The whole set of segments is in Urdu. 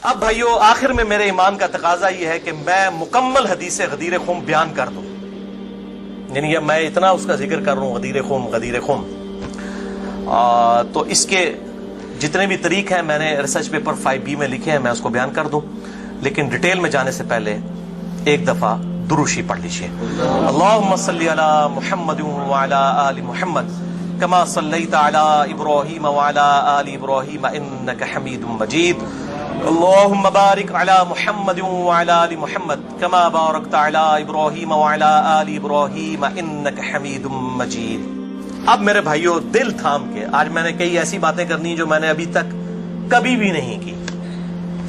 اب بھائیو آخر میں میرے ایمان کا تقاضا یہ ہے کہ میں مکمل حدیث غدیر خم بیان کر دوں، یعنی میں اتنا اس کا ذکر کر رہا ہوں غدیر خم تو اس کے جتنے بھی طریق ہیں میں نے ریسرچ پیپر 5B میں لکھے ہیں، میں اس کو بیان کر دوں، لیکن ڈیٹیل میں جانے سے پہلے ایک دفعہ دروشی پڑھ لیجیے۔ اللہم صلی علی محمد وعلی آل محمد کما صلیت علی ابراہیم وعلی آل ابراہیم انک حمید مجید، اللہم بارک علی محمد وعلی آل محمد کما بارکت علی ابراہیم وعلی آل ابراہیم انک حمید مجید۔ اب میرے بھائیوں دل تھام کے، آج میں نے کئی ایسی باتیں کرنی جو میں نے ابھی تک کبھی بھی نہیں کی،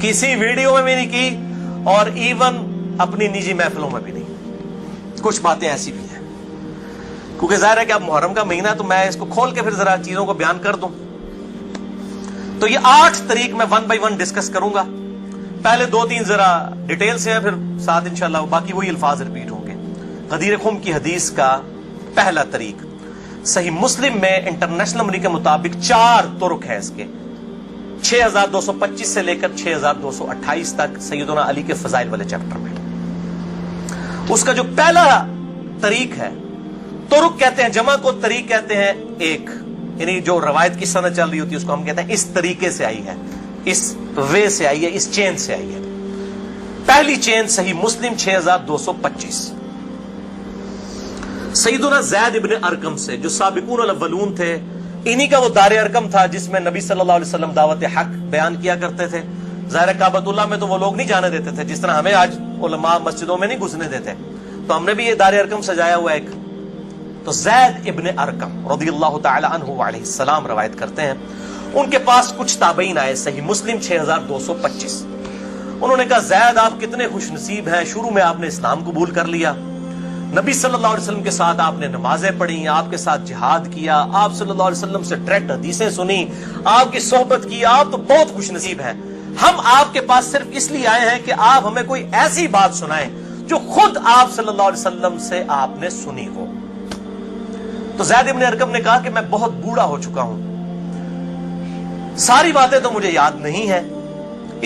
کسی ویڈیو میں بھی نہیں کی، اور ایون اپنی نجی محفلوں میں بھی نہیں۔ کچھ باتیں ایسی بھی ہیں کیونکہ ظاہر ہے کہ اب محرم کا مہینہ، تو میں اس کو کھول کے پھر ذرا چیزوں کو بیان کر دوں۔ تو یہ 8 طریق میں 1 بائی 1 ڈسکس کروں گا۔ پہلے 2-3 ذرا ڈیٹیل سے ہیں، پھر ساتھ انشاءاللہ باقی وہی الفاظ ریپیٹ ہوں گے۔ غدیر خم کی حدیث کا پہلا طریق، صحیح مسلم میں انٹرنیشنل نمبر کے مطابق 4 طرق ہیں اس کے، 6225 سے لے کر 6228 تک سیدنا علی کے فضائل والے چیپٹر میں۔ اس کا جو پہلا طریق ہے، طرق کہتے ہیں جمع کو، طریق کہتے ہیں ایک، یعنی جو روایت کی سند چل رہی ہوتی ہے اس کو ہم کہتے ہیں اس طریقے سے آئی ہے، اس وے سے آئی ہے، اس چین سے آئی ہے۔ پہلی چین صحیح مسلم 6225 سیدنا زید ابن ارقم سے، جو سابقون الاولون تھے، انہی کا وہ دار ارقم تھا جس میں نبی صلی اللہ علیہ وسلم دعوت حق بیان کیا کرتے تھے۔ ظاہر کعبۃ اللہ میں تو وہ لوگ نہیں جانے دیتے تھے، جس طرح ہمیں آج علماء مسجدوں میں نہیں گھسنے دیتے، تو ہم نے بھی یہ دار ارقم سجایا ہوا ایک۔ تو زید ابن ارقم رضی اللہ تعالی عنہ علیہ السلام روایت کرتے ہیں، ان کے پاس کچھ تابعین آئے، صحیح مسلم 6225۔ انہوں نے کہا زید آپ کتنے خوش نصیب ہیں، شروع میں آپ نے اسلام قبول کر لیا، نبی صلی اللہ علیہ وسلم کے ساتھ آپ نے نمازیں پڑھی، آپ کے ساتھ جہاد کیا، آپ صلی اللہ علیہ وسلم سے ڈائریکٹ حدیثیں سنی، آپ کی صحبت کی، آپ تو بہت خوش نصیب ہیں۔ ہم آپ کے پاس صرف اس لیے آئے ہیں کہ آپ ہمیں کوئی ایسی بات سنائیں جو خود آپ صلی اللہ علیہ وسلم سے آپ نے سنی ہو۔ تو زید ابن ارقم نے کہا کہ میں بہت بوڑھا ہو چکا ہوں، ساری باتیں تو مجھے یاد نہیں ہیں،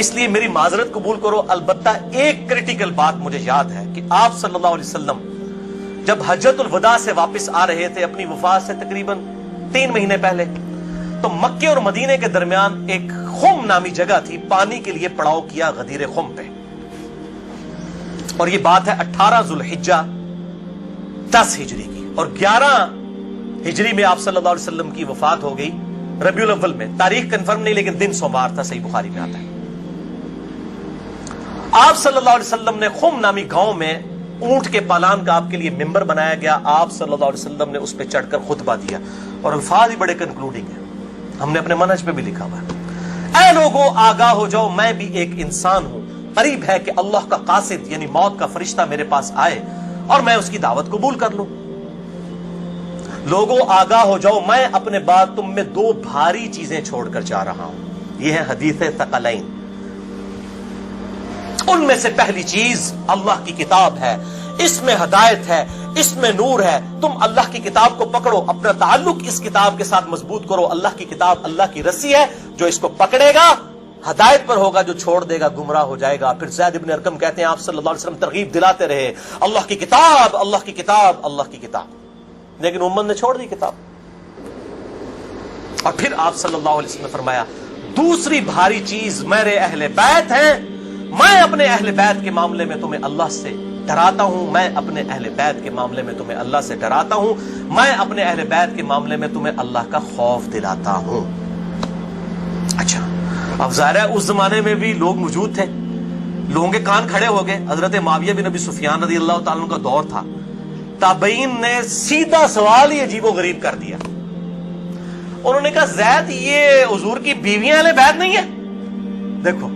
اس لیے میری معذرت قبول کرو، البتہ ایک کریٹیکل بات مجھے یاد ہے کہ آپ صلی اللہ علیہ وسلم جب حجۃ الوداع سے واپس آ رہے تھے اپنی وفات سے تقریباً 3 مہینے پہلے، تو مکے اور مدینے کے درمیان ایک خم نامی جگہ تھی، پانی کے لیے پڑاؤ کیا غدیر خم پہ، اور یہ بات ہے 18 ذوالحجہ 10 ہجری کی، اور 11 ہجری میں آپ صلی اللہ علیہ وسلم کی وفات ہو گئی ربیع الاول میں، تاریخ کنفرم نہیں لیکن دن سوموار تھا، صحیح بخاری میں آتا ہے۔ آپ صلی اللہ علیہ وسلم نے خم نامی گاؤں میں اونٹ کے پالان کا آپ کے لیے ممبر بنایا گیا، آپ صلی اللہ علیہ وسلم نے اس پہ چڑھ کر خطبہ دیا، اور الفاظ ہی بڑے کنکلوڈنگ ہیں، ہم نے اپنے منہج پہ بھی لکھا ہوا ہے، اے لوگوں آگاہ ہو جاؤ، میں بھی ایک انسان ہوں، قریب ہے کہ اللہ کا قاصد یعنی موت کا فرشتہ میرے پاس آئے اور میں اس کی دعوت قبول کر لوں۔ لوگوں آگاہ ہو جاؤ، میں اپنے بعد تم میں 2 بھاری چیزیں چھوڑ کر جا رہا ہوں، یہ ہے حدیث ثقلین۔ ان میں سے پہلی چیز اللہ کی کتاب ہے، اس میں ہدایت ہے، اس میں نور ہے، تم اللہ کی کتاب کو پکڑو، اپنا تعلق اس کتاب کے ساتھ مضبوط کرو، اللہ کی کتاب اللہ کی رسی ہے، جو اس کو پکڑے گا ہدایت پر ہوگا، جو چھوڑ دے گا گمراہ ہو جائے گا۔ پھر زید ابن ارقم کہتے ہیں آپ صلی اللہ علیہ وسلم ترغیب دلاتے رہے، اللہ کی کتاب، اللہ کی کتاب، اللہ کی کتاب، لیکن امت نے چھوڑ دی کتاب۔ اور پھر آپ صلی اللہ علیہ وسلم نے فرمایا دوسری بھاری چیز میرے اہل بیت ہیں، میں اپنے اہل بیت کے معاملے میں تمہیں اللہ سے ڈراتا ہوں، میں اپنے اہل بیت کے معاملے میں تمہیں اللہ سے ڈراتا ہوں، میں اپنے اہل بیت کے معاملے میں تمہیں اللہ کا خوف دلاتا ہوں۔ اچھا، اب ظاہر ہے اس زمانے میں بھی لوگ موجود تھے، لوگوں کے کان کھڑے ہو گئے۔ حضرت معاویہ بن ابی سفیان رضی اللہ تعالیٰ عنہ کا دور تھا، تابعین نے سیدھا سوال ہی عجیب و غریب کر دیا، انہوں نے کہا زید یہ حضور کی بیویاں اہل بیت نہیں ہے؟ دیکھو،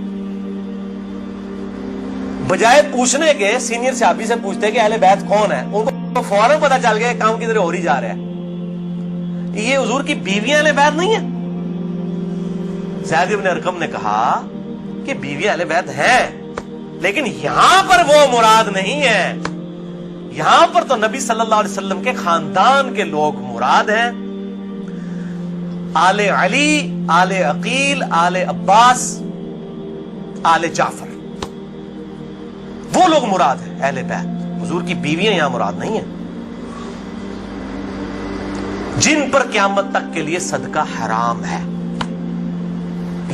بجائے پوچھنے کے سینئر صحابی سے پوچھتے کہ اہل بیت کون ہے، ان کو فوراً پتا چل گیا کام کدھر ہو ہی جا رہا ہے، یہ حضور کی بیویاں اہل بیت نہیں ہے۔ زید ابن ارقم نے کہا کہ بیویاں اہل بیت ہیں، لیکن یہاں پر وہ مراد نہیں ہے، یہاں پر تو نبی صلی اللہ علیہ وسلم کے خاندان کے لوگ مراد ہیں، آل علی، آل عقیل، آل عباس، آل جعفر، وہ لوگ مراد ہیں اہل بیت. حضور کی بیویاں یہاں مراد نہیں ہیں. جن پر قیامت تک کے لیے صدقہ حرام ہے،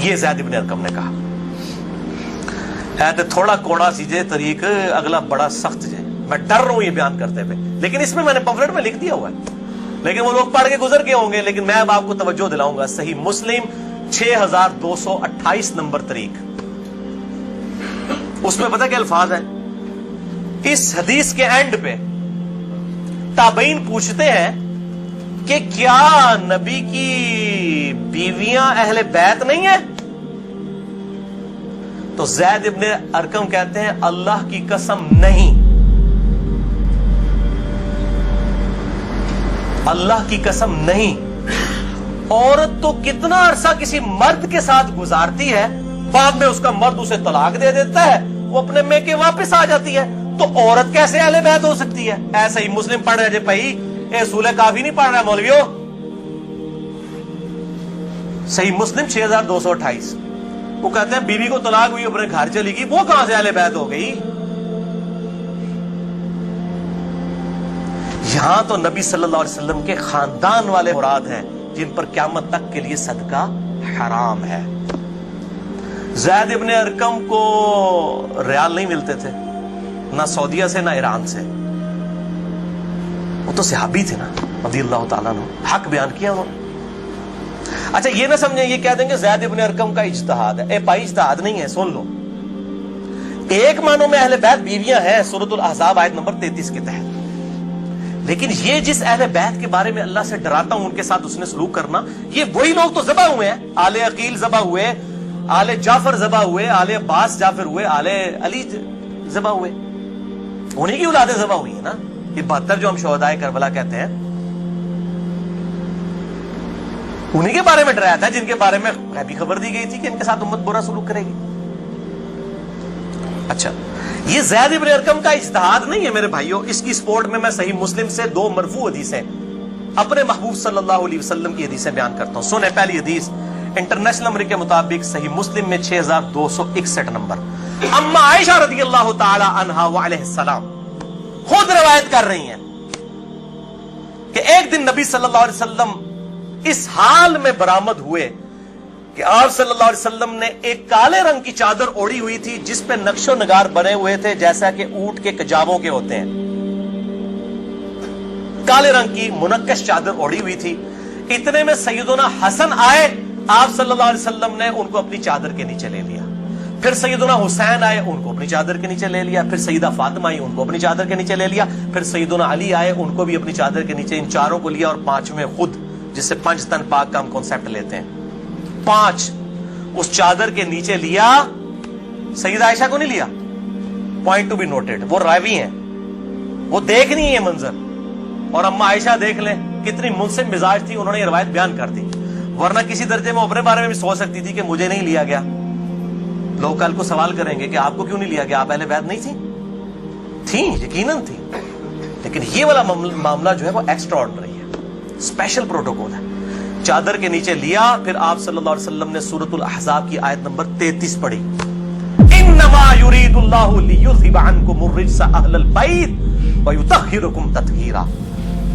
یہ زید ابن ارقم نے کہا. ہے تو تھوڑا کوڑا سیجے طریق، اگلا بڑا سخت جائے. میں ڈر رہا ہوں یہ بیان کرتے ہوئے، لیکن اس میں نے پمفلٹ میں لکھ دیا ہوا ہے، لیکن وہ لوگ پڑھ کے گزر کے ہوں گے. لیکن میں اب آپ کو توجہ دلاؤں گا. صحیح مسلم 6228 نمبر طریق، اس میں پتہ کیا الفاظ ہیں؟ اس حدیث کے اینڈ پہ تابعین پوچھتے ہیں کہ کیا نبی کی بیویاں اہل بیت نہیں ہیں؟ تو زید ابن ارقم کہتے ہیں اللہ کی قسم نہیں، اللہ کی قسم نہیں. عورت تو کتنا عرصہ کسی مرد کے ساتھ گزارتی ہے، بعد میں اس کا مرد اسے طلاق دے دیتا ہے، وہ اپنے میں کے واپس آ جاتی ہے. تو عورت کیسے اہل بیت ہو سکتی ہے؟ ایسا ہی مسلم پڑھ رہے جے بھائی، اے سورہ کافی نہیں پڑھ رہا ہے مولویو. صحیح مسلم 6228. وہ کہتے ہیں بیوی کو طلاق ہوئی، اپنے گھر چلی گئی، وہ کہاں سے اہل بیت ہو گئی؟ یہاں تو نبی صلی اللہ علیہ وسلم کے خاندان والے مراد ہیں جن پر قیامت تک کے لیے صدقہ حرام ہے. زید ابن ارقم کو ریال نہیں ملتے تھے، نہ سعودیہ سے نہ ایران سے. وہ تو صحابی تھے نا رضی اللہ تعالیٰ عنہ، حق بیان کیا انہوں نے. اچھا یہ نہ سمجھیں یہ کہہ دیں کہ زید ابن ارقم کا اجتہاد ہے. اے بھائی اجتہاد نہیں ہے، سن لو. ایک معنوں میں اہل بیت بیویاں ہیں سورۃ الاحزاب آیت نمبر 33 کے تحت، لیکن یہ جس اہل بیت کے بارے میں اللہ سے ڈراتا ہوں ان کے ساتھ اس نے سلوک کرنا، یہ وہی لوگ تو ذبح ہوئے ہیں. آل عقیل ذبح ہوئے، آل جعفر ذبح ہوئے، آل عباس جعفر ہوئے، آل علی ذبح ہوئے. انہی کی اولادیں ذبح ہوئی ہیں نا. یہ 72 جو ہم شہدائے کربلا کہتے ہیں، انہی کے بارے میں ڈرایا تھا جن کے بارے میں غیبی خبر دی گئی تھی کہ ان کے ساتھ امت برا سلوک کرے گی. اچھا یہ زید ابن ارقم کا اجتہاد نہیں ہے میرے بھائیوں. اس کی سپورٹ میں صحیح مسلم سے 2 مرفوع حدیثیں اپنے محبوب صلی اللہ علیہ وسلم کی حدیثیں بیان کرتا ہوں. سنیں پہلی حدیث انٹرنیشنل نمبر کے مطابق صحیح مسلم میں 6261 نمبر. اما عائشہ رضی اللہ تعالی عنہا وعلیہ السلام خود روایت کر رہی ہیں کہ ایک دن نبی صلی اللہ علیہ وسلم اس حال میں برآمد ہوئے کہ آپ صلی اللہ علیہ وسلم نے ایک کالے رنگ کی چادر اوڑھی ہوئی تھی جس پہ نقش و نگار بنے ہوئے تھے جیسا کہ اونٹ کے کجاووں کے ہوتے ہیں. کالے رنگ کی منقش چادر اوڑھی ہوئی تھی. اتنے میں سیدنا حسن آئے، آپ صلی اللہ علیہ وسلم نے ان کو اپنی چادر کے نیچے لے لیا. پھر سیدنا حسین آئے، ان کو اپنی چادر کے نیچے لے لیا. پھر سیدہ فاطمہ آئی، ان کو اپنی چادر کے نیچے لے لیا. پھر سیدنا علی آئے، ان کو بھی اپنی چادر کے نیچے. ان چاروں کو لیا اور 5ویں خود، جس سے 5 تن پاک کا ہم کنسپٹ لیتے ہیں، 5 اس چادر کے نیچے لیا. سیدہ عائشہ کو نہیں لیا. پوائنٹ ٹو بی نوٹڈ، وہ راوی ہیں، وہ دیکھ نہیں ہے منظر. اور اما عائشہ دیکھ لیں کتنی منصف مزاج تھی، انہوں نے یہ روایت بیان کر دی. ورنہ کسی درجے میں اپنے بارے میں بھی سوچ سکتی تھی کہ مجھے نہیں لیا گیا. لوگ کل کو سوال کریں گے کہ آپ کو کیوں نہیں لیا گیا، آپ اہل بیت نہیں تھیں؟ یقیناً تھی، لیکن یہ والا معاملہ جو ہے وہ ایکسٹرا آرڈنری ہے، اسپیشل پروٹوکول ہے. چادر کے نیچے لیا. پھر آپ صلی اللہ علیہ وسلم نے سورۃ الاحزاب کی آیت نمبر 33 پڑھی. انما یرید اللہ لیذھب عنکم الرجس اہل البیت ویطہرکم تطہیرا.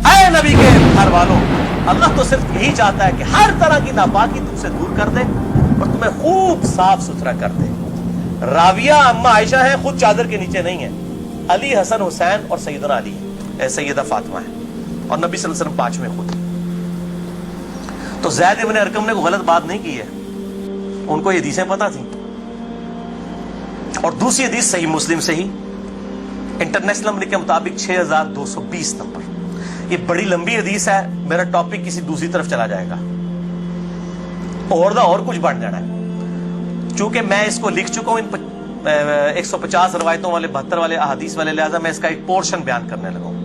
اے نبی کے گھر والوں، اللہ تو صرف یہی چاہتا ہے کہ ہر طرح کی ناپاکی تم سے دور کر دے اور تمہیں خوب صاف ستھرا کر دے. راویہ اما عائشہ ہیں، خود چادر کے نیچے نہیں ہیں. علی، حسن، حسین اور سیدنا علی سیدہ فاطمہ ہیں، اور نبی صلی اللہ علیہ وسلم 5ویں خود. تو زید ابن ارقم نے کوئی غلط بات نہیں کی ہے، ان کو یہ حدیثیں پتہ تھیں. اور دوسری حدیث صحیح مسلم سے ہی انٹرنیشنل نمبر کے مطابق 6220 نمبر. یہ بڑی لمبی حدیث ہے، میرا ٹاپک کسی دوسری طرف چلا جائے گا اور کچھ بڑھ جانا ہے. چونکہ میں اس کو لکھ چکا ہوں ان 150 روایتوں والے 72 والے احادیث والے، لہذا میں اس کا ایک پورشن بیان کرنے لگا ہوں.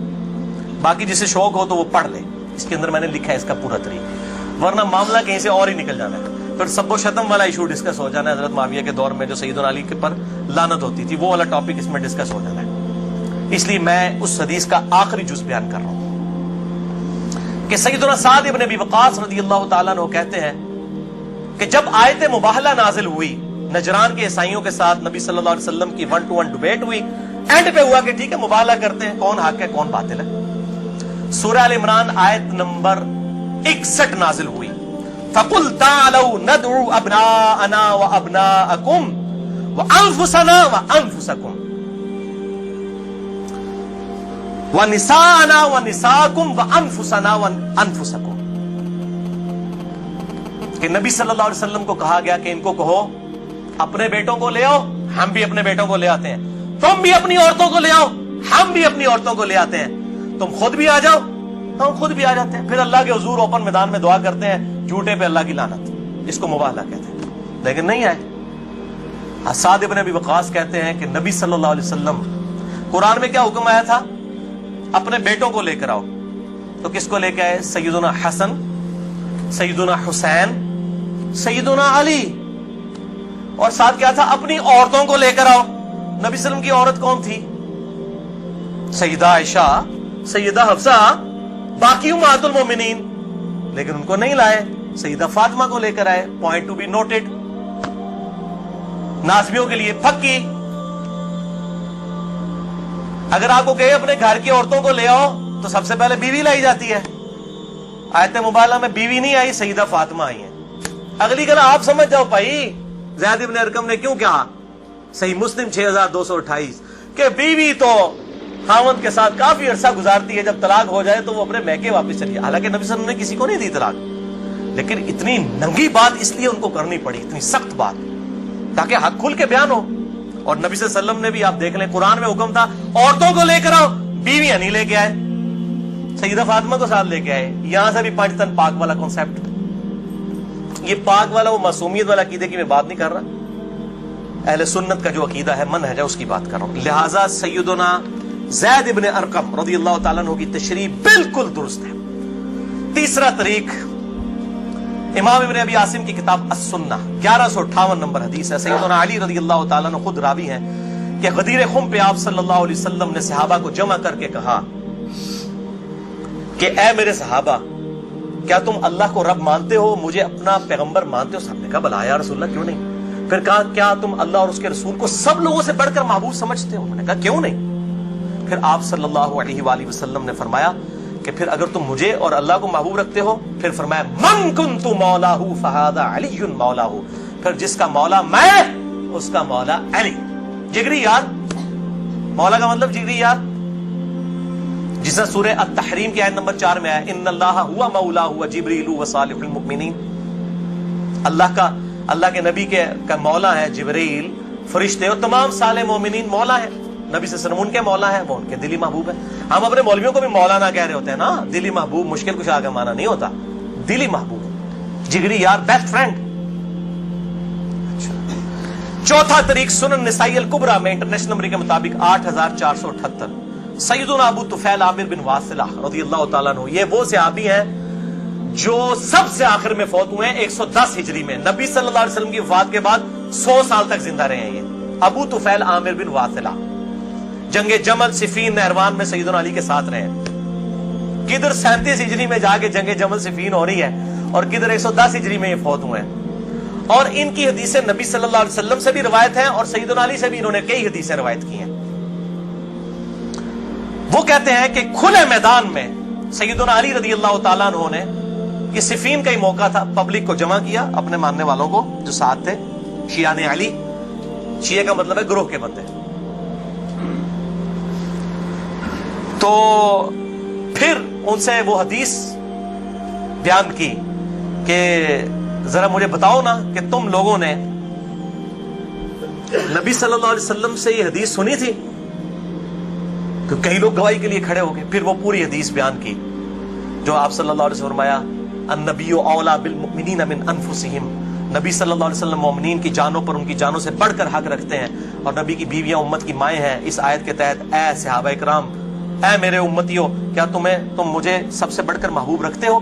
باقی جسے شوق ہو تو وہ پڑھ لے، اس کے اندر میں نے لکھا ہے اس کا پورا طریقہ. ورنہ معاملہ کہیں سے اور ہی نکل جانا ہے. پھر سب و شتم والا ایشو ڈسکس ہو جانا ہے، حضرت معاویہ کے دور میں جو سیدنا علی کے پر لعنت ہوتی تھی، وہ والا ٹاپک اس میں ڈسکس ہو جانا ہے. اس لیے میں اس حدیث کا آخری جز بیان کر رہا ہوں کہ سیدنا سعد ابن ابی وقاص رضی اللہ تعالیٰ عنہ کہتے ہیں کہ جب آیت مباہلہ نازل ہوئی نجران کے عیسائیوں کے ساتھ نبی صلی اللہ علیہ وسلم کی 1-to-1 ڈیبیٹ ہوئی. اینڈ پہ ہوا کہ ٹھیک ہے مباہلہ کرتے ہیں کون حق ہے کون باطل ہے. سورہ آل عمران آیت نمبر 61 نازل ہوئی. فَقُلْ تَعَالَوْا نَدْعُوا أَبْنَاءَنَا وَأَبْنَاءَكُمْ وَأَنفُسَنَا وَأَنفُسَكُمْ وَنِسَاءَنَا وَنِسَاءَكُمْ وَأَنفُسَنَا وَأَنفُسَكُمْ. کہ نبی صلی اللہ علیہ وسلم کو کہا گیا کہ ان کو کہو اپنے بیٹوں کو لے آؤ, ہم بھی اپنے بیٹوں کو لے آتے ہیں. تم بھی اپنی عورتوں کو لے آؤ, ہم بھی اپنی عورتوں کو لے آتے ہیں. تم خود بھی آ جاؤ, ہم خود بھی آ جاتے ہیں. پھر اللہ کے حضور اوپن میدان میں دعا کرتے ہیں, جھوٹے پہ اللہ کی لعنت. اس کو مباہلہ کہتے ہیں. لیکن نہیں آئے. اسعد ابن ابی وقاص کہتے ہیں کہ نبی صلی اللہ علیہ وسلم قرآن میں کیا حکم آیا تھا, اپنے بیٹوں کو لے کر آؤ. تو کس کو لے کے آئے؟ سیدنا حسن, سیدنا حسین, سیدنا علی. اور ساتھ کیا تھا؟ اپنی عورتوں کو لے کر آؤ. نبی صلی اللہ علیہ وسلم کی عورت کون تھی؟ سیدہ عائشہ, سیدہ حفصہ, باقی امہات المومنین. لیکن ان کو نہیں لائے, سیدہ فاطمہ کو لے کر آئے. Point to be noted. ناظمیوں کے لیے پکی. اگر آپ کو کہے اپنے گھر کی عورتوں کو لے آؤ تو سب سے پہلے بیوی لائی جاتی ہے. آیت مبالغہ میں بیوی نہیں آئی, سیدہ فاطمہ آئی ہیں. اگلی گلا آپ سمجھ جاؤ بھائی زید ابن ارقم نے کیوں کہا, صحیح مسلم 6228, کہ بیوی تو خاوند کے ساتھ کافی عرصہ گزارتی ہے, جب طلاق ہو جائے تو وہ اپنے میکے واپس چلی. حالانکہ نبی صلی اللہ علیہ وسلم نے کسی کو نہیں دی طلاق, لیکن اتنی ننگی بات اس لیے ان کو کرنی پڑی, اتنی سخت بات, تاکہ حق کھل کے بیان ہو. اور نبی صلی اللہ علیہ وسلم نے بھی آپ دیکھ لیں قرآن میں حکم تھا عورتوں کو لے کر آؤ, بیویاں نہیں لے کے آئے. سیدہ فاطمہ کو ساتھ لے کے آئے. یہاں سے بھی پانچ تن پاک والا کانسیپٹ. یہ پاک والا وہ معصومیت والا عقیدے کی میں بات نہیں کر رہا, اہل سنت کا جو عقیدہ ہے منہج ہے اس کی بات کر رہا ہوں. لہٰذا سیدنا زید ابن ارقم رضی اللہ تعالیٰ عنہ کی تشریح بالکل درست ہے. تیسرا طریق امام ابن ابی عاصم کی کتاب السنہ 1158 نمبر حدیث ہے. سیدنا علی رضی اللہ تعالیٰ عنہ خود راوی ہیں کہ غدیر خم پہ آپ صلی اللہ علیہ وسلم نے صحابہ کو جمع کر کے کہا کہ اے میرے صحابہ, کیا تم اللہ کو رب مانتے ہو, مجھے اپنا پیغمبر مانتے ہو؟ سب نے کہا بلا یا رسول اللہ, کیوں نہیں. پھر کہا کیا تم اللہ اور اس کے رسول کو سب لوگوں سے بڑھ کر محبوب سمجھتے ہو؟ انہوں نے کہا کیوں نہیں. پھر آپ صلی اللہ علیہ وآلہ وسلم نے فرمایا کہ پھر اگر تم مجھے اور اللہ کو محبوب رکھتے ہو, پھر فرمایا من کنت مولاہ فہذا علی مولاہ, پھر جس کا مولا میں اس کا مولا علی. جگری یار, مولا کا مطلب جگری یار, جس طرح سورہ التحریم کی آیت نمبر 4 میں آیا ان اللہ ہوا مولاہ وجبریل وصالح المؤمنین. اللہ کے نبی کا مولا ہے جبریل, فرشتے اور تمام صالح مومنین مولا ہے. نبی صلی اللہ علیہ وسلم ان کے مولا ہے, وہ ان کے دلی محبوب ہے. ہم اپنے مولویوں کو بھی مولانا کہہ رہے ہوتے ہیں نا, دلی محبوب مشکل کچھ آگے مانا نہیں ہوتا, دلی محبوب, جگری یار, بیسٹ فرینڈ. چوتھا طریق سنن نسائی الکبریٰ میں انٹرنیشنل نمبر کے مطابق 8478 سیدنا ابو طفیل عامر بن واصلہ رضی اللہ تعالیٰ عنہ, یہ وہ صحابی ہیں جو سب سے آخر میں فوت ہوئے ہیں 110 ہجری میں. نبی صلی اللہ علیہ وسلم کی وفات کے بعد 100 سال تک زندہ رہے ہیں. یہ ابو طفیل عامر بن واصلہ جنگ جمل صفین نہروان میں سیدنا علی کے ساتھ رہے. کدھر 37 ہجری میں جا کے جنگ جمل صفین ہو رہی ہے اور کدھر 110 ہجری میں یہ فوت ہوئے ہیں. اور ان کی حدیثیں نبی صلی اللہ علیہ وسلم سے بھی روایت ہیں اور سیدنا علی سے بھی انہوں نے کئی حدیثیں روایت کی ہیں. وہ کہتے ہیں کہ کھلے میدان میں سیدنا علی رضی اللہ تعالیٰ عنہ نے, یہ صفین کا ہی موقع تھا, پبلک کو جمع کیا, اپنے ماننے والوں کو جو ساتھ تھے, شیعان علی, شیعہ کا مطلب ہے گروہ کے بندے. تو پھر ان سے وہ حدیث بیان کی کہ ذرا مجھے بتاؤ نا کہ تم لوگوں نے نبی صلی اللہ علیہ وسلم سے یہ حدیث سنی تھی؟ تو کئی لوگ گواہی کے لیے کھڑے ہو گئے. پھر وہ پوری حدیث بیان کی جو آپ صلی اللہ علیہ وسلم فرمایا النبی اولا بالمؤمنین من انفسہم, نبی صلی اللہ علیہ وسلم مومنین کی جانوں پر ان کی جانوں سے بڑھ کر حق رکھتے ہیں, اور نبی کی بیویاں امت کی مائیں ہیں. اس آیت کے تحت اے صحابہ اکرام, اے میرے امتیوں, کیا تم مجھے سب سے بڑھ کر محبوب رکھتے ہو؟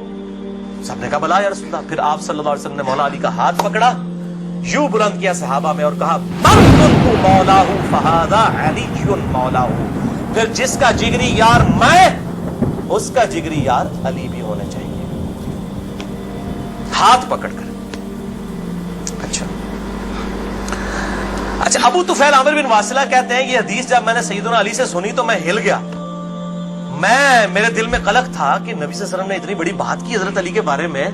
سب نے کہا بلا یا رسول اللہ. پھر آپ صلی اللہ علیہ وسلم نے مولا علی کا ہاتھ پکڑا, یوں بلند کیا صحابہ میں اور کہا من کنت مولاہ فہذا علی مولاہ, پھر جس کا جگری یار میں اس کا جگری یار علی بھی ہونا چاہیے, ہاتھ پکڑ کر. اچھا, اچھا، ابو طفیل عامر بن واصلہ کہتے ہیں یہ حدیث جب میں نے سیدنا علی سے سنی تو میں ہل گیا. میرے دل میں قلق تھا کہ نبی صلی اللہ علیہ وسلم نے اتنی بڑی بات کی حضرت علی کے بارے میں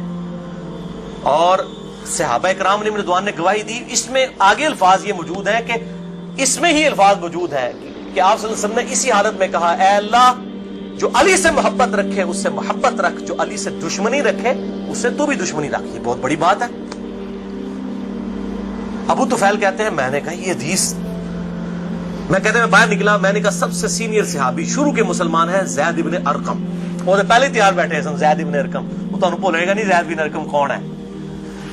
اور صحابہ کرام نے رضوان نے گواہی دی. اس میں آگے الفاظ یہ موجود ہیں کہ اس میں ہی الفاظ موجود ہیں کہ آپ صلی اللہ علیہ وسلم نے اسی حالت میں کہا اے اللہ جو علی سے محبت رکھے اس سے محبت رکھ، جو علی سے دشمنی رکھے اس سے تو بھی دشمنی رکھ. یہ بہت بڑی بات ہے. ابو طفیل کہتے ہیں میں نے کہا یہ حدیث، میں کہتے ہیں میں باہر نکلا، میں نے کہا سب سے سینئر صحابی شروع کے مسلمان ہیں زید ابن ارقم. وہ پہلے تیار بیٹھے سن زید ابن ارقم. وہ تمہیں بھولے گا نہیں زید ابن ارقم کون ہے.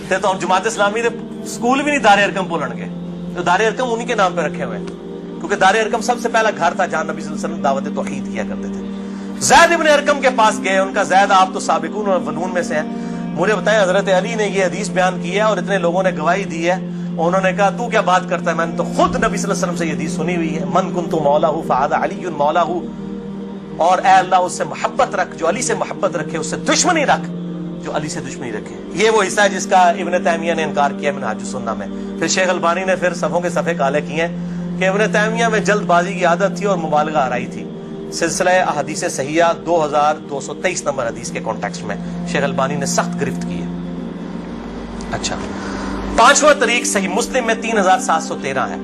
تے تو جماعت اسلامی دے سکول بھی نہیں دار ارقم بولن گے. تو دار ارقم انہی کے نام پہ رکھے ہوئے ہیں کیونکہ دار ارقم سب سے پہلا گھر تھا جہاں نبی صلی اللہ علیہ وسلم دعوت توحید کیا کرتے تھے. زید ابن ارقم کے پاس گئے. ان کا زید آپ تو سابقون اور فنون میں سے ہیں. مجھے بتائیں حضرت علی نے یہ حدیث بیان کی ہے اور اتنے لوگوں نے گواہی دی ہے. انہوں نے کہا تو کیا بات کرتا ہے، میں نے تو خود نبی صلی اللہ علیہ وسلم سے یہ حدیث سنی ہوئی ہے. من کنت مولا فہذا علی مولا، اور اے اللہ اس سے محبت رکھ جو علی سے محبت رکھے، اس سے دشمنی رکھ جو علی سے دشمنی رکھے. یہ وہ حصہ ہے جس کا ابن تیمیہ نے انکار کیا منہاج السنہ میں. پھر شیخ البانی نے پھر صفوں کے صفحے کالے کیے کہ ابن تیمیہ میں جلد بازی کی عادت تھی اور مبالغہ آرائی تھی. سلسلہ احادیث صحیحہ 2223 نمبر حدیث کے کانٹیکسٹ میں شیخ البانی نے سخت گرفت کی ہے. اچھا، پانچواں طریق صحیح مسلم میں 3713 ہے،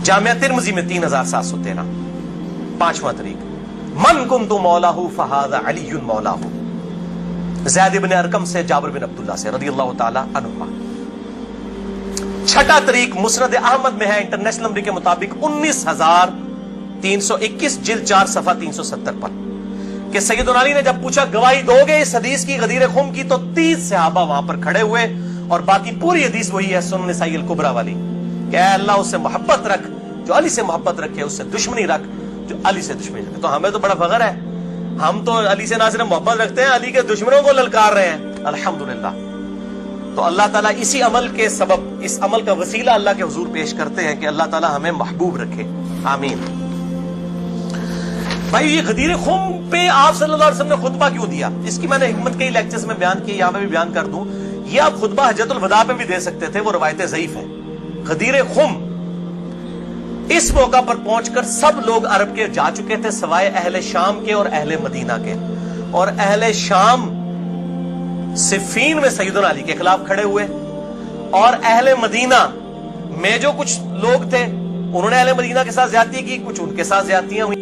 جامعہ ترمذی میں 3713. پانچواں طریق من کنت مولا فہذا علی مولا، زید ابن ارقم سے جابر بن عبداللہ سے رضی اللہ تعالی عنہما. چھٹا طریق مسند احمد میں ہے انٹرنیشنل نمبر کے مطابق 19321 جلد 4 صفحہ 370 پر کہ سیدنا علی نے جب پوچھا گواہی دو گے اس حدیث کی غدیر خم کی، تو 30 صحابہ وہاں پر کھڑے ہوئے اور باقی پوری حدیث وہی ہے سنن نسائی الکبریٰ والی کہ اے اللہ اس سے محبت رکھ جو علی سے محبت رکھے، اس سے دشمنی رکھ جو علی سے دشمنی رکھے. تو ہمیں تو بڑا فخر ہے، ہم تو علی سے نہ صرف محبت رکھتے ہیں، علی کے دشمنوں کو للکار رہے ہیں الحمدللہ. تو اللہ تعالیٰ اسی عمل کے سبب، اس عمل کا وسیلہ اللہ کے حضور پیش کرتے ہیں کہ اللہ تعالیٰ ہمیں محبوب رکھے، آمین. بھائی یہ غدیر خم پہ آپ صلی اللہ علیہ وسلم نے خطبہ کیوں دیا؟ اس کی میں نے حکمت کئی لیکچرز میں بیان کی، یہاں میں بھی بیان کر دوں. یہ آپ خطبہ حجۃ الوداع پہ بھی دے سکتے تھے، وہ روایتیں ضعیف ہیں. غدیر خم اس موقع پر پہنچ کر سب لوگ عرب کے جا چکے تھے سوائے اہل شام کے اور اہل مدینہ کے. اور اہل شام صفین میں سیدنا علی کے خلاف کھڑے ہوئے، اور اہل مدینہ میں جو کچھ لوگ تھے انہوں نے اہل مدینہ کے ساتھ زیادتی کی، کچھ ان کے ساتھ زیادتیاں ہوئی.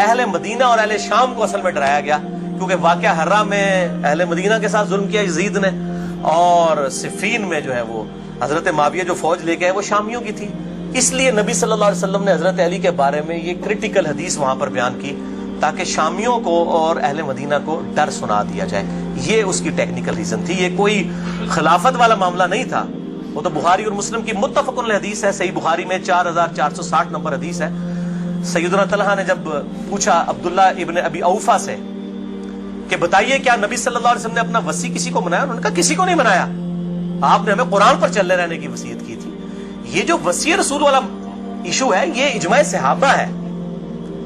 اہل مدینہ اور اہل شام کو اصل میں ڈرایا گیا کیونکہ واقعہ ہرہ میں اہل مدینہ کے ساتھ ظلم کیا یزید نے، اور صفین میں جو ہے وہ حضرت معاویہ جو فوج لے گئے وہ شامیوں کی تھی. اس لیے نبی صلی اللہ علیہ وسلم نے حضرت علی کے بارے میں یہ کریٹیکل حدیث وہاں پر بیان کی تاکہ شامیوں کو اور اہل مدینہ کو ڈر سنا دیا جائے. یہ اس کی ٹیکنیکل ریزن تھی، یہ کوئی خلافت والا معاملہ نہیں تھا. وہ تو بخاری اور مسلم کی متفق علیہ حدیث ہے، صحیح بخاری میں 4460 نمبر حدیث ہے. سیدنا طلحہ نے جب پوچھا عبداللہ ابن ابی اوفا سے کہ بتائیے کیا نبی صلی اللہ علیہ وسلم نے اپنا وصی کسی کو منایا؟ انہوں نے کہا کسی کو نہیں منایا، آپ نے ہمیں قرآن پر چلے رہنے کی وصیت کی تھی. یہ جو وصی رسول والا ایشو ہے یہ اجماع صحابہ ہے.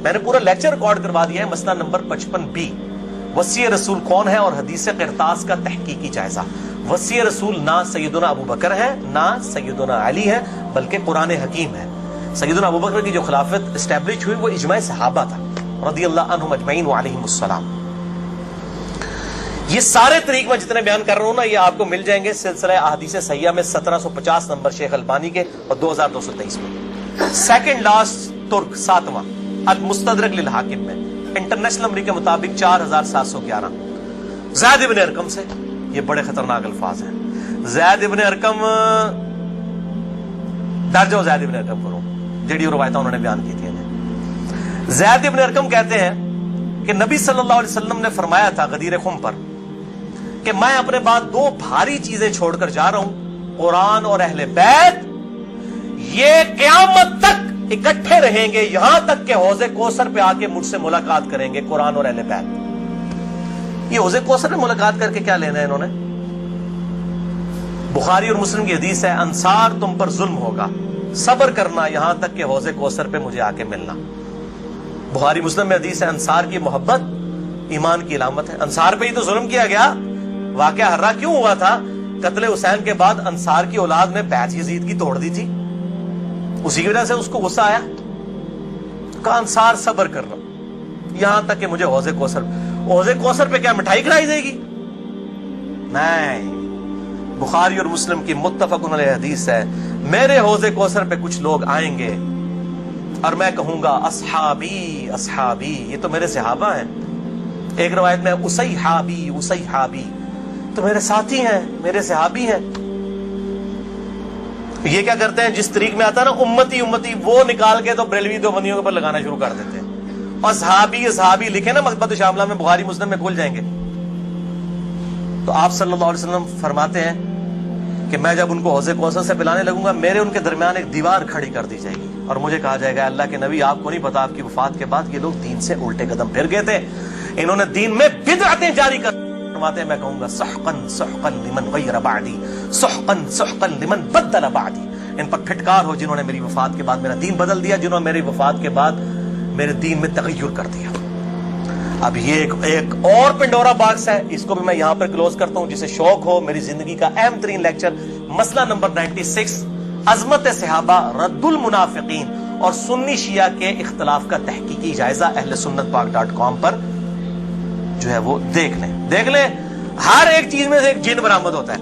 میں نے پورا لیکچر ریکارڈ کروا دیا ہے، مسئلہ نمبر 55B، وصی رسول کون ہے اور حدیث قرطاس کا تحقیقی جائزہ. وصی رسول نہ سیدنا ابو بکر ہے نہ سیدنا علی ہے بلکہ قرآن حکیم ہے. سیدنا ابو بکر کی جو خلافت اسٹیبلش ہوئی وہ اجماع صحابہ تھا رضی اللہ عنہم اجمعین وعلیہم السلام. یہ سارے طریق میں جتنے بیان کر رہا ہوں نا یہ آپ کو مل جائیں گے سلسلہ احادیث صحیحہ میں 1750 نمبر شیخ البانی کے اور 2223 میں. سیکنڈ لاسٹ ترک 7واں المستدرک للحاکم میں انٹرنیشنل نمبر کے مطابق 4711 زید ابن ارقم سے. یہ بڑے خطرناک الفاظ ہیں. زید ابن ارقم ڈر جاؤ، زید ابن ارقم کرو جڑی روایتیں انہوں نے بیان کی تھی. زید ابن ارقم کہتے ہیں کہ نبی صلی اللہ علیہ وسلم نے فرمایا تھا غدیر خم پر کہ میں اپنے بعد 2 بھاری چیزیں چھوڑ کر جا رہا ہوں، قرآن اور اہل بیت. یہ قیامت تک اکٹھے رہیں گے یہاں تک کہ حوض کوثر پہ آ کے مجھ سے ملاقات کریں گے، قرآن اور اہل بیت. یہ حوض کوثر میں ملاقات کر کے کیا لینا ہے انہوں نے؟ بخاری اور مسلم کی حدیث ہے انصار تم پر ظلم ہوگا، صبر کرنا یہاں تک کہ حوض کوثر پہ مجھے آ کے ملنا. بخاری مسلم میں حدیث ہے انصار کی محبت ایمان کی علامت ہے. انصار پہ ہی تو ظلم کیا گیا. واقعہ ہرہ کیوں ہوا تھا قتل حسین کے بعد انصار کی اولاد نے بیعت یزید کی توڑ دی تھی، اسی کی وجہ سے اس کو غصہ آیا، کہا انصار صبر کرنا یہاں تک کہ مجھے حوض کوثر پہ کیا مٹھائی کھلائی جائے گی؟ نہیں، بخاری اور مسلم کی متفق علیہ حدیث ہے، میرے حوض کوثر پہ کچھ لوگ آئیں گے اور میں کہوں گا اصحابی اصحابی، یہ تو میرے صحابہ ہیں، ایک روایت میں اسیحابی اسیحابی، تو میرے ساتھی ہیں، میرے صحابی ہیں۔ یہ کیا کرتے ہیں، جس طریق میں آتا ہے نا امتی امتی، وہ نکال کے تو بریلوی دیوبندیوں کے اوپر لگانا شروع کر دیتے ہیں، اور صحابی صحابی لکھے نا مکتبۃ شاملہ میں، بخاری مسلم میں کھول جائیں گے۔ تو آپ صلی اللہ علیہ وسلم فرماتے ہیں کہ میں جب ان کو حوض کوثر سے پلانے لگوں گا، میرے ان کے درمیان ایک دیوار کھڑی کر دی جائے گی، اور مجھے کہا جائے گا اللہ کے نبی آپ کو نہیں پتا، آپ کی وفات کے بعد یہ لوگ دین سے الٹے قدم پھر گئے تھے، انہوں نے دین میں بدعتیں جاری کر فرماتے ہیں، میں کہوں گا سحقن سحقن لمن غیر بعدی، سحقن سحقن لمن بدل بعدی، ان پر پھٹکار ہو جنہوں نے میری وفات کے بعد میرا دین بدل دیا، جنہوں نے میری وفات کے بعد میرے دین میں تغیر کر دیا۔ اب یہ ایک اور پنڈورا باکس ہے، اس کو بھی میں یہاں پر کلوز کرتا ہوں، جسے شوق ہو میری زندگی کا اہم ترین لیکچر، مسئلہ نمبر 96، عظمت صحابہ، رد المنافقین اور سنی شیعہ کے اختلاف کا تحقیقی جائزہ اہلسنتپاک.com پر جو ہے وہ دیکھ لیں۔ ہر ایک چیز میں سے ایک جن برآمد ہوتا ہے۔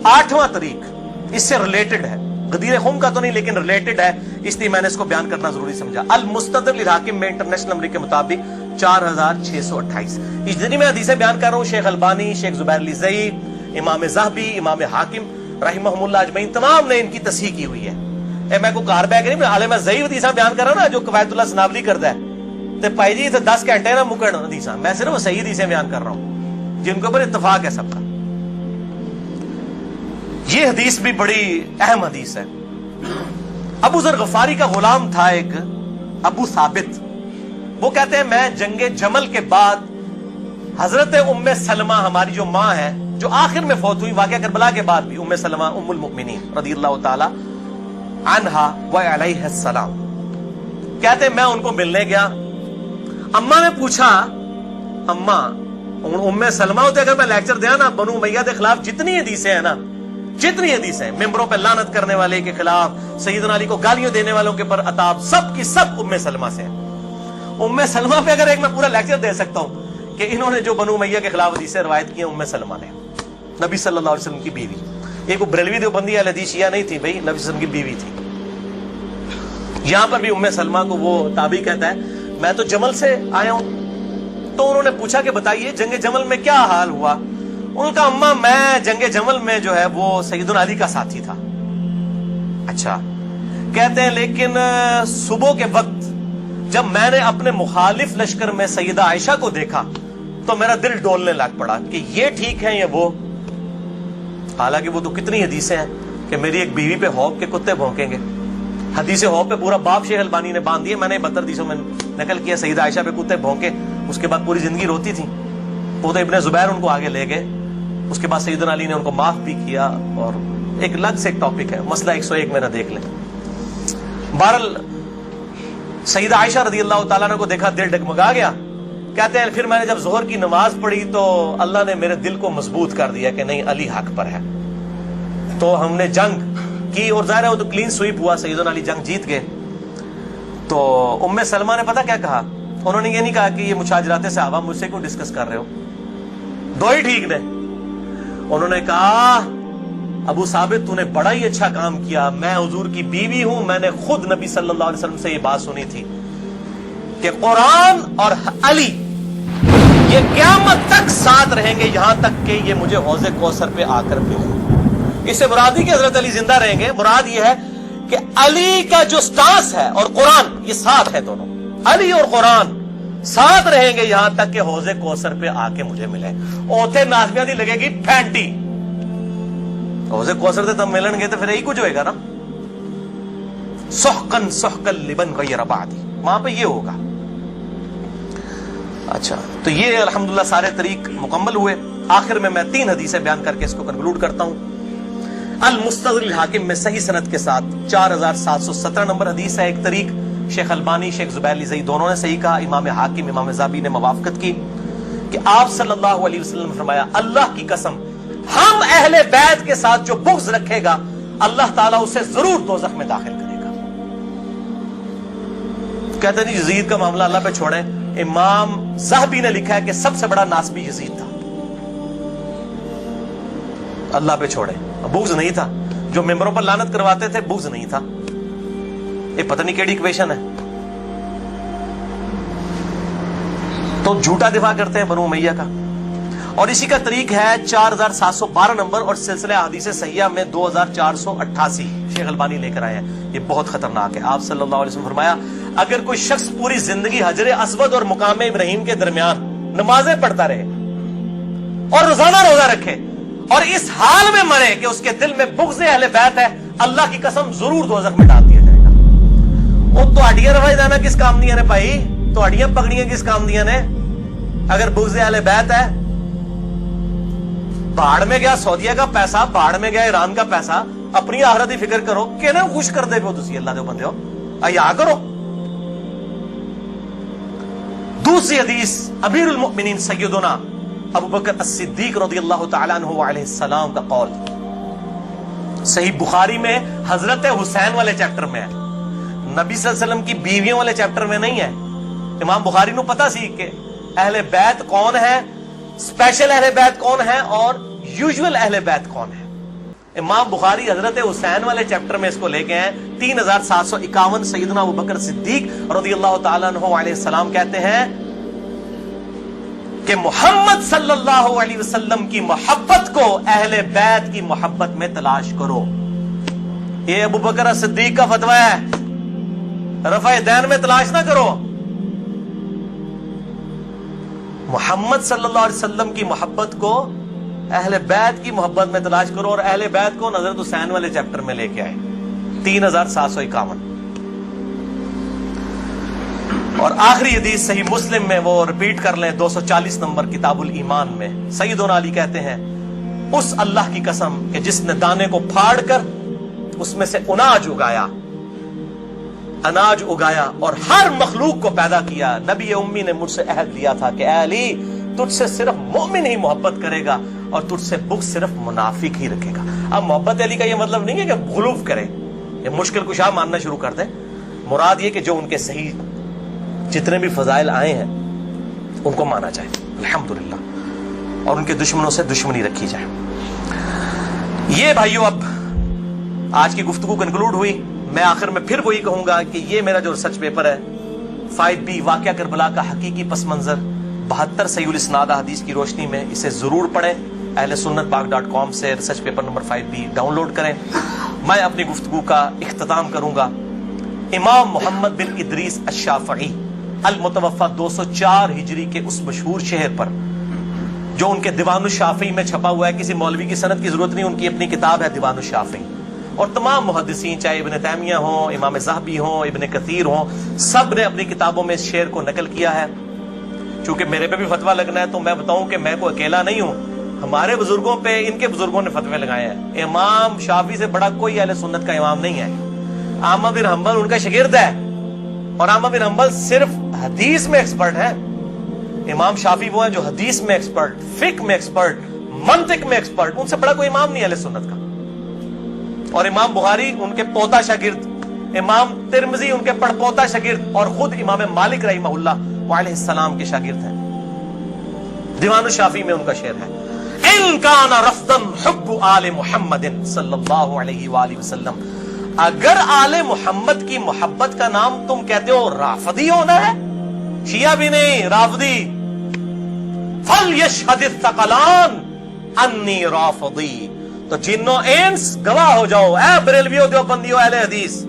8واں طریق اس سے ریلیٹڈ ہے، غدیر خم کا تو نہیں لیکن ریلیٹڈ ہے، اس لیے میں نے اس کو بیان کرنا ضروری سمجھا۔ المستدرک للحاکم میں انٹرنیشنل نمبر کے مطابق 4628، اس جتنی میں حدیثیں بیان کر رہا ہوں، شیخ البانی، شیخ زبیر لزئی، امام ذہبی، امام حاکم رحمہم اللہ اجمعین، تمام نے ان کی تصحیح کی ہوئی ہے۔ میں کو کار بیگ نہیں، عالم ضعیف حدیثاں بیان کر رہا ہوں نا، جو قوایت اللہ سنابلی کرتا ہے، تو پائی جی 10 گھنٹے نہ مکڑ حدیثاں، میں صرف صحیح حدیثیں بیان کر رہا ہوں جن کے اوپر اتفاق ہے سب کا۔ یہ حدیث بھی بڑی اہم حدیث ہے۔ ابو ذر غفاری کا غلام تھا ایک ابو ثابت، وہ کہتے ہیں میں جنگ جمل کے بعد حضرت ام سلمہ ہماری جو ماں ہے، جو آخر میں فوت ہوئی واقعہ کربلا کے بعد بھی، ام سلمہ ام المؤمنین رضی اللہ تعالی عنہا و علیہ السلام، کہتے ہیں میں ان کو ملنے گیا، اماں نے پوچھا، اماں ام سلمہ ہوتے اگر میں لیکچر دیا نا بنو امیہ کے خلاف جتنی حدیثیں ہیں نا، جتنی حدیثیں ہیں، ممبروں پہ لعنت کرنے والے کے خلاف، سیدنا علی کو گالیاں دینے والوں کے پر عتاب، سب کی سب ام سلمہ سے ہیں۔ ام سلمہ پہ اگر ایک میں پورا لیکچر دے سکتا ہوں کہ انہوں نے جو بنو امیہ کے خلاف حدیثیں روایت کی ہیں، ام سلمہ نے، نبی صلی اللہ علیہ وسلم کی بیوی، ایک بریلوی دیوبندی اہل حدیث شیعہ نہیں تھی بھائی، نبی صلی اللہ علیہ وسلم کی بیوی تھی۔ یہاں پر بھی ام سلمہ کو وہ تابعی کہتا ہے میں تو جمل سے آیا ہوں، تو انہوں نے پوچھا کہ بتائیے جنگ جمل میں کیا حال ہوا؟ ان کا اماں میں جنگ جمل میں جو ہے وہ سیدنا علی کا ساتھی تھا۔ اچھا، کہتے ہیں لیکن صبح کے وقت جب میں نے اپنے مخالف لشکر میں سیدہ عائشہ کو دیکھا تو میرا دل ڈولنے لگ پڑا کہ یہ ٹھیک ہے یا وہ، حالانکہ وہ تو کتنی حدیثیں ہیں کہ میری ایک بیوی پہ خوف کے کتے بھونکیں گے، حدیث خوف پہ پورا باب شیخ البانی نے باندھ دیا، میں نے 72 حدیثوں میں نقل کیا، سیدہ عائشہ پہ کتے بھونکے، اس کے بعد پوری زندگی روتی تھی، وہ تو ابن زبیر ان کو آگے لے گئے، اس کے بعد سیدنا علی نے ان کو معاف بھی کیا، اور ایک الگ سے ایک ٹاپک ہے، مسئلہ 101 میرا دیکھ لیں۔ بہرحال سیدہ عائشہ رضی اللہ تعالیٰ عنہ کو دیکھا دل ڈگمگا گیا، کہتے ہیں پھر میں نے جب ظہر کی نماز پڑھی تو اللہ نے میرے دل کو مضبوط کر دیا کہ نہیں علی حق پر ہے، تو ہم نے جنگ کی، اور ظاہر ہے وہ تو کلین سویپ ہوا، سیدنا علی جنگ جیت گئے۔ تو ام سلمہ نے پتہ کیا کہا؟ انہوں نے یہ نہیں کہا کہ یہ مشاجرات صحابہ مجھ سے کیوں ڈسکس کر رہے ہو، دو ہی ٹھیک نے، انہوں نے کہا ابو ثابت تو نے بڑا ہی اچھا کام کیا، میں حضور کی بیوی ہوں، میں نے خود نبی صلی اللہ علیہ وسلم سے یہ بات سنی تھی کہ قرآن اور علی یہ قیامت تک ساتھ رہیں گے یہاں تک کہ یہ مجھے حوض کوثر پہ آ کر ملیں۔ اس سے مراد نہیں کہ حضرت علی زندہ رہیں گے، مراد یہ ہے کہ علی کا جو سٹانس ہے اور قرآن یہ ساتھ ہے، دونوں علی اور قرآن ساتھ رہیں گے یہاں تک کہ حوض کوثر پہ آ کے مجھے ملے۔ اوتھے نازمیہ دی لگے گی پھینٹی، حوض کوثر سے تب ملن گے تو پھر یہی کچھ ہوئے گا نا، سحقن سحقن لمن غیر بعدی، وہاں پہ یہ ہوگا۔ اچھا، تو یہ الحمدللہ سارے طریق مکمل ہوئے۔ آخر میں 3 حدیثیں بیان کر کے اس کو کنکلوڈ کرتا ہوں۔ المستدرک للحاکم میں صحیح سند کے ساتھ 4717 نمبر حدیث ہے ایک طریق، شیخ البانی شیخ زبیر لزئی دونوں نے صحیح کہا، امام حاکم امام ذہبی نے موافقت کی کہ آپ صلی اللہ علیہ وسلم نے فرمایا اللہ کی قسم ہم اہل بیت کے ساتھ جو بغض رکھے گا اللہ تعالیٰ اسے ضرور دوزخ میں داخل کرے گا. کہتے ہیں یزید کا معاملہ اللہ پہ چھوڑیں. امام ذہبی نے لکھا ہے کہ سب سے بڑا ناسبی یزید تھا. اللہ پہ چھوڑیں, بغض نہیں تھا. جو ممبروں پر لعنت کرواتے تھے بغض نہیں تھا. یہ پتہ نہیں کیڑی ایکویشن ہے. تو جھوٹا دفاع کرتے ہیں بنو امیہ کا. اور اسی کا طریق ہے 4712 نمبر اور سلسلہ احادیث صحیحہ میں 2488 شیخ البانی لے کر آئے ہیں. یہ بہت خطرناک ہے. آپ صلی اللہ علیہ وسلم فرمایا اگر کوئی شخص پوری زندگی حجر اسود اور مقام ابراہیم کے درمیان نمازیں پڑھتا رہے اور روزانہ روزہ رکھے اور اس حال میں مرے کہ اس کے دل میں بغض اہل بیت ہے, اللہ کی قسم ضرور دوزخ میں ڈال دیا جائے گا. وہ تو ہڈیاں روائی دانا کس کام دیا نے بھائی, تو ہڈیاں پکڑیاں کس کام دیا نے. اگر بغض اہل بیت ہے, باڑ میں گیا سعودیہ کا پیسہ, باڑ میں گیا ایران کا پیسہ, اپنی آخرت کی فکر کرو کہ نا خوش کر دے پو تسی اللہ دے بندے ہو, آیا کرو. دوسری حدیث امیر المؤمنین سیدنا ابو بکر الصدیق رضی اللہ تعالیٰ عنہ علیہ السلام کا قول صحیح بخاری میں حضرت حسین والے چیپٹر میں ہے, نبی صلی اللہ علیہ وسلم کی بیویوں والے چیپٹر میں نہیں ہے. امام بخاری نو پتا سی کہ اہل بیت کون ہے, اسپیشل اہل بیت کون ہے اور یوزول اہل بیت کون ہے. امام بخاری حضرت حسین والے چیپٹر میں اس کو لے کے ہیں 3751. سیدنا ابو بکر صدیق رضی اللہ تعالیٰ عنہ علیہ السلام کہتے ہیں کہ محمد صلی اللہ علیہ وسلم کی محبت کو اہل بیت کی محبت میں تلاش کرو. یہ ابو بکر صدیق کا فتویٰ ہے, رفع دین میں تلاش نہ کرو. محمد صلی اللہ علیہ وسلم کی محبت کو اہل بیت کی محبت میں تلاش کرو. اور اہل بیت کو حضرت حسین والے چیپٹر میں لے کے آئے 3751. اور آخری حدیث صحیح مسلم میں, وہ ریپیٹ کر لیں, 240 نمبر کتاب الایمان میں سیدنا علی کہتے ہیں اس اللہ کی قسم کہ جس نے دانے کو پھاڑ کر اس میں سے اناج اگایا اور ہر مخلوق کو پیدا کیا. نبی امی نے مجھ سے عہد لیا تھا کہ اے علی تجھ سے صرف مومن ہی محبت کرے گا اور تجھ سے بغض صرف منافق ہی رکھے گا. اب محبت علی کا یہ مطلب نہیں ہے کہ غلوف کرے, یہ مشکل کشا ماننا شروع کر دیں. مراد یہ کہ جو ان کے صحیح جتنے بھی فضائل آئے ہیں ان کو مانا جائے الحمدللہ, اور ان کے دشمنوں سے دشمنی رکھی جائے. یہ بھائیو اب آج کی گفتگو کنکلوڈ ہوئی. میں آخر میں پھر وہی کہوں گا کہ یہ میرا جو ریسرچ پیپر ہے 5B واقعہ کربلا کا حقیقی پس منظر 72 صحیح الاسناد حدیث کی روشنی میں, اسے ضرور پڑھیں. اہل سنت پاک.com سے research paper number 5B download کریں. میں اپنی گفتگو کا اختتام کروں گا امام محمد بن ادریس الشافعی المتوفى 204 ہجری کے اس مشہور شہر پر جو ان کے دیوان الشافعی میں چھپا ہوا ہے. کسی مولوی کی سند کی ضرورت نہیں, ان کی اپنی کتاب ہے دیوان الشافعی. اور تمام محدثین چاہے ابن تیمیہ ہوں, امام ذہبی ہوں, ابن کثیر ہوں, سب نے اپنی کتابوں میں اس شعر کو نقل کیا ہے. چونکہ میرے پہ بھی فتویٰ لگنا ہے تو میں بتاؤں کہ میں کوئی اکیلا نہیں ہوں, ہمارے بزرگوں پہ ان کے بزرگوں نے فتوے لگائے ہیں. امام شافعی سے بڑا کوئی اہل سنت کا امام نہیں ہے. احمد بن حنبل ان کا شاگرد ہے اور احمد بن حنبل صرف حدیث میں ایکسپرٹ ہے. امام شافعی وہ ہیں جو حدیث میں ایکسپرٹ, فقہ میں ایکسپرٹ, منطق میں ایکسپرٹ. ان سے بڑا کوئی امام نہیں اہل سنت کا. اور امام بخاری ان کے پوتا شاگرد, امام ترمذی ان کے پڑپوتا شاگرد, اور خود امام مالک رحمہ اللہ علیہ السلام کے شاگرد ہیں. دیوان الشافعی میں ان کا شعر ہے ان کان رفضا حب آل محمد صلی اللہ علیہ وآلہ وسلم. اگر آل محمد کی محبت کا نام تم کہتے ہو رافضی ہونا ہے, شیعہ بھی نہیں رافضی, فلیشہد الثقلان انی رافضی. تو جنوں انس گواہ ہو جاؤ, اے بریلویو دیوبندیو اہل حدیث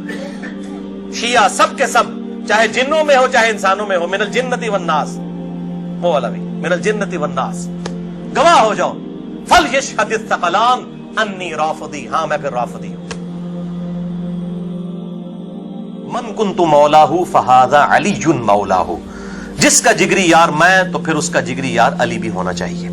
شیعہ سب کے سب, چاہے جنوں میں ہو چاہے انسانوں میں ہو, من الجنت والناس, وہ والا بھی من الجنت والناس, گواہ ہو جاؤ. فلیشہد الثقلان انی رافضی, ہاں میں پھر رافضی ہوں. من کنت مولاہ فہذا علی مولاہ, جس کا جگری یار میں تو پھر اس کا جگری یار علی بھی ہونا چاہیے.